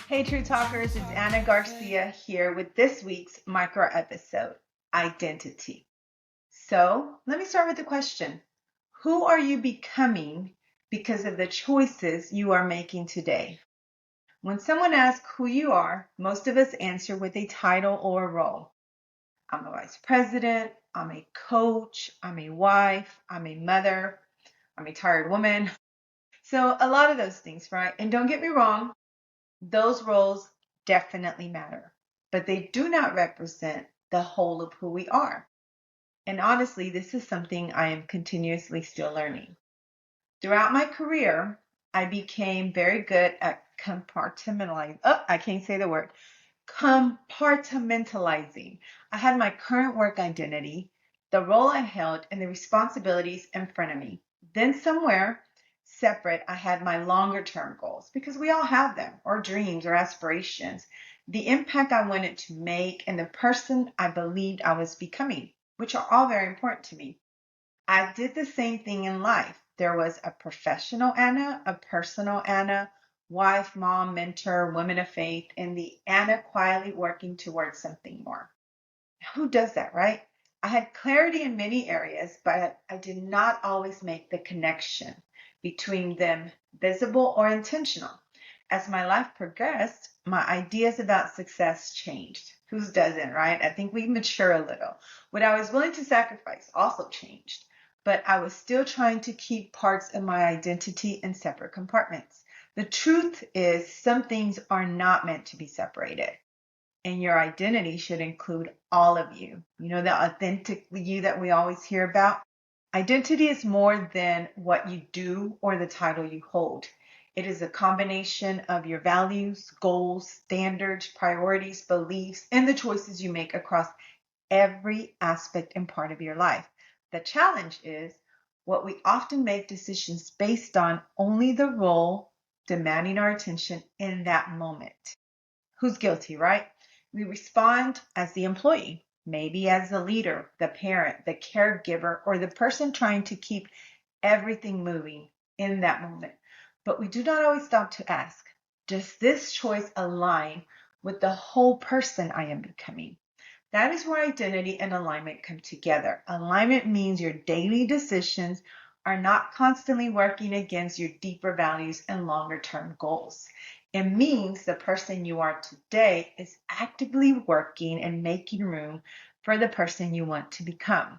Hey, True Talkers, it's Anna Garcia here with this week's micro episode, Identity. So, let me start with the question. Who are you becoming because of the choices you are making today? When someone asks who you are, most of us answer with a title or a role. I'm a vice president, I'm a coach, I'm a wife, I'm a mother, I'm a tired woman. So, a lot of those things, right? And don't get me wrong, those roles definitely matter, but they do not represent the whole of who we are. And honestly, this is something I am continuously still learning. Throughout my career, I became very good at compartmentalizing. Oh, I can't say the word. Compartmentalizing. I had my current work identity, the role I held, and the responsibilities in front of me. Then somewhere separate, I had my longer term goals because we all have them, or dreams or aspirations, the impact I wanted to make, and the person I believed I was becoming, which are all very important to me. I did the same thing in life. There was a professional Anna, a personal Anna, wife, mom, mentor, woman of faith, and the Anna quietly working towards something more. Who does that, right? I had clarity in many areas, but I did not always make the connection between them visible or intentional. As my life progressed, my ideas about success changed. Whose doesn't, right? I think we mature a little. What I was willing to sacrifice also changed, but I was still trying to keep parts of my identity in separate compartments. The truth is, some things are not meant to be separated, and your identity should include all of you. You know, the authentic you that we always hear about? Identity is more than what you do or the title you hold. It is a combination of your values, goals, standards, priorities, beliefs, and the choices you make across every aspect and part of your life. The challenge is what we often make decisions based on only the role demanding our attention in that moment. Who's guilty, right? We respond as the employee, maybe as the leader, the parent, the caregiver, or the person trying to keep everything moving in that moment. But we do not always stop to ask, does this choice align with the whole person I am becoming? That is where identity and alignment come together. Alignment means your daily decisions are not constantly working against your deeper values and longer term goals. It means the person you are today is actively working and making room for the person you want to become.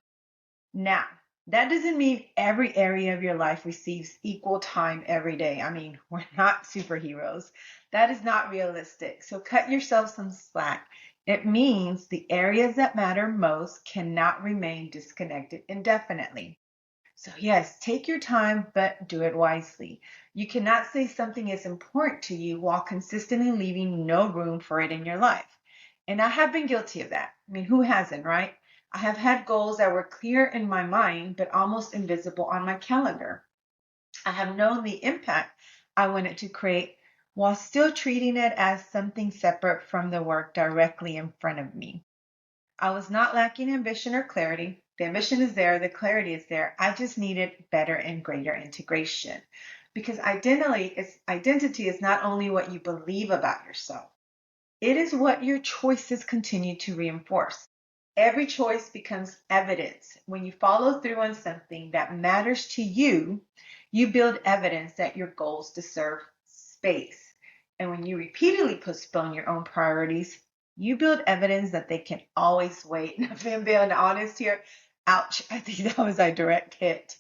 Now, that doesn't mean every area of your life receives equal time every day. I mean, we're not superheroes. That is not realistic. So cut yourself some slack. It means the areas that matter most cannot remain disconnected indefinitely. So, yes, take your time, but do it wisely. You cannot say something is important to you while consistently leaving no room for it in your life. And I have been guilty of that. I mean, who hasn't, right? I have had goals that were clear in my mind, but almost invisible on my calendar. I have known the impact I wanted to create while still treating it as something separate from the work directly in front of me. I was not lacking ambition or clarity. The ambition is there, the clarity is there. I just needed better and greater integration. Because identity is not only what you believe about yourself, it is what your choices continue to reinforce. Every choice becomes evidence. When you follow through on something that matters to you, you build evidence that your goals deserve space. And when you repeatedly postpone your own priorities, you build evidence that they can always wait. If I'm being honest here, ouch, I think that was a direct hit.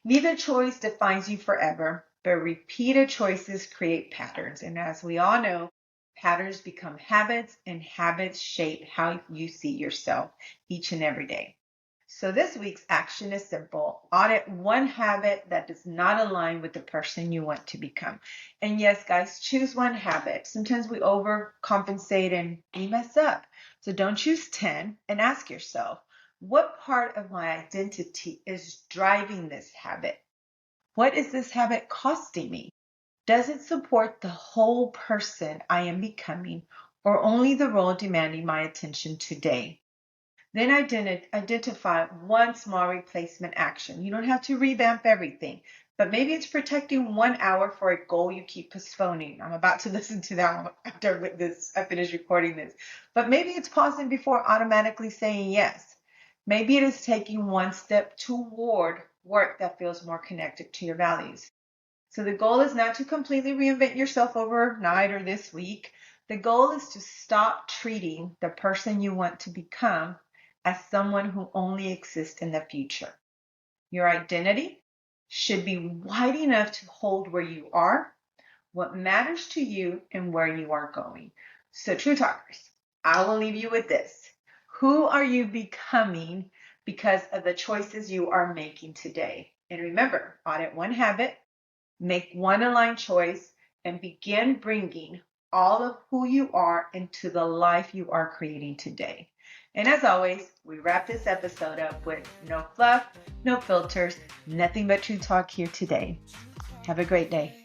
Neither choice defines you forever, but repeated choices create patterns. And as we all know, patterns become habits, and habits shape how you see yourself each and every day. So this week's action is simple. Audit one habit that does not align with the person you want to become. And yes, guys, choose one habit. Sometimes we overcompensate and we mess up. So don't choose 10, and ask yourself, what part of my identity is driving this habit? What is this habit costing me? Does it support the whole person I am becoming, or only the role demanding my attention today? Then identify one small replacement action. You don't have to revamp everything. But maybe it's protecting 1 hour for a goal you keep postponing. I'm about to listen to that one after I finish recording this. But maybe it's pausing before automatically saying yes. Maybe it is taking one step toward work that feels more connected to your values. So the goal is not to completely reinvent yourself overnight or this week. The goal is to stop treating the person you want to become as someone who only exists in the future. Your identity should be wide enough to hold where you are, what matters to you, and where you are going. So, True Talkers, I will leave you with this. Who are you becoming because of the choices you are making today? And remember, audit one habit, make one aligned choice, and begin bringing all of who you are into the life you are creating today. And as always, we wrap this episode up with no fluff, no filters, nothing but true talk here today. Have a great day.